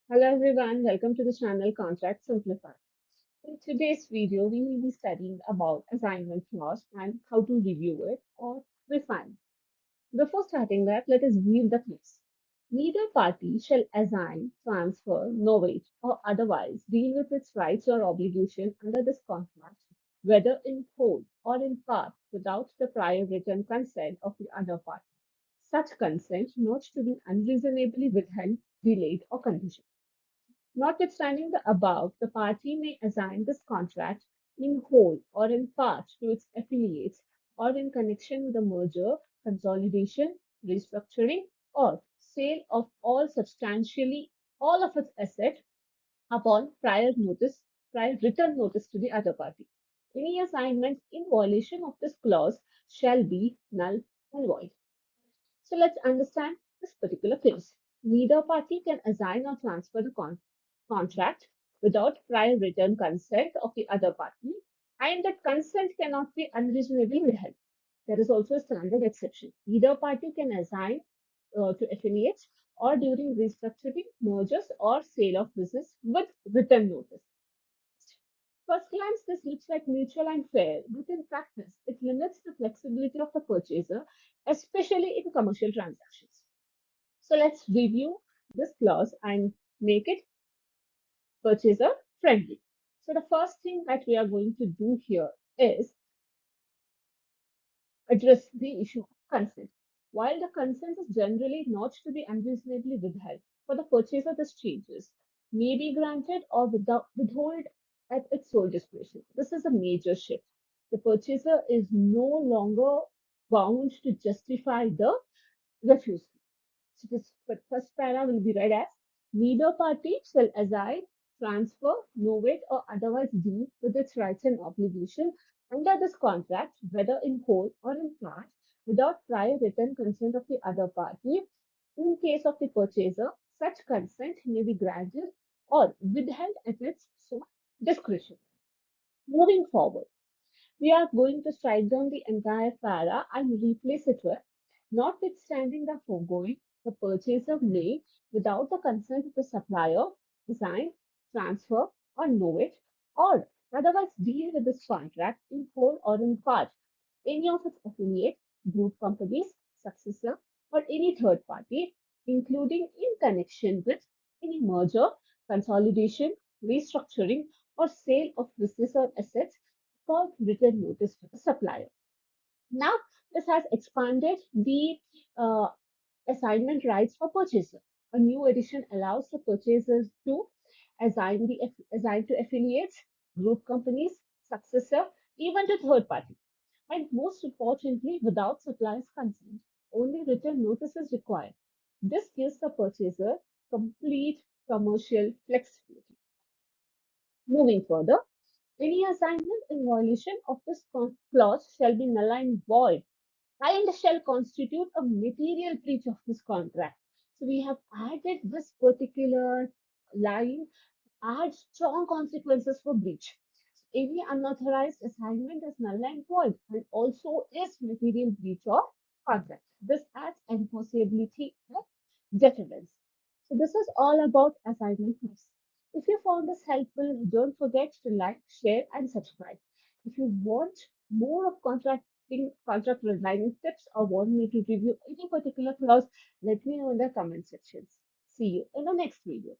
Hello everyone, welcome to the channel Contract Simplified. In today's video, we will be studying about assignment clause and how to review it or refine. Before starting that, let us read the clause. Neither party shall assign, transfer, novate, or otherwise deal with its rights or obligation under this contract, whether in whole or in part, without the prior written consent of the other party. Such consent not to be unreasonably withheld, delayed, or conditioned. Notwithstanding the above, the party may assign this contract in whole or in part to its affiliates or in connection with a merger, consolidation, restructuring, or sale of substantially all of its assets upon prior written notice to the other party. Any assignment in violation of this clause shall be null and void. So let's understand this particular clause. Neither party can assign or transfer the contract without prior written consent of the other party, and that consent cannot be unreasonably withheld. There is also a standard exception. Either party can assign to affiliates or during restructuring, mergers, or sale of business with written notice. First glance, this looks like mutual and fair, but in practice, it limits the flexibility of the purchaser, especially in commercial transactions. So let's review this clause and make it purchaser friendly. So the first thing that we are going to do here is address the issue of consent. While the consent is generally not to be unreasonably withheld, for the purchaser, this changes may be granted or withhold at its sole discretion. This is a major shift. The purchaser is no longer bound to justify the refusal. So this first para will be read as neither party shall assign, transfer, novate, or otherwise deal with its rights and obligations under this contract, whether in whole or in part, without prior written consent of the other party. In case of the purchaser, such consent may be granted or withheld at its sole discretion. Moving forward, we are going to strike down the entire para and replace it with, notwithstanding the foregoing, the purchaser may, without the consent of the supplier, assign, transfer, or know it, or otherwise deal with this contract in whole or in part, any of its affiliate, group companies, successor, or any third party, including in connection with any merger, consolidation, restructuring, or sale of business or assets without written notice to the supplier. Now, this has expanded the uh, assignment rights for purchaser. A new edition allows the purchasers to assign to affiliates, group companies, successor, even to third party. And most importantly, without supplier's consent, only written notice is required. This gives the purchaser complete commercial flexibility. Moving further, any assignment in violation of this clause shall be null and void and shall constitute a material breach of this contract. So we have added this particular line, add strong consequences for breach. Any unauthorized assignment is null and void and also is material breach of contract. This adds enforceability and deterrence. So this is all about assignment clause. If you found this helpful, don't forget to like, share, and subscribe. If you want more of contract redlining tips or want me to review any particular clause, let me know in the comment sections. See you in the next video.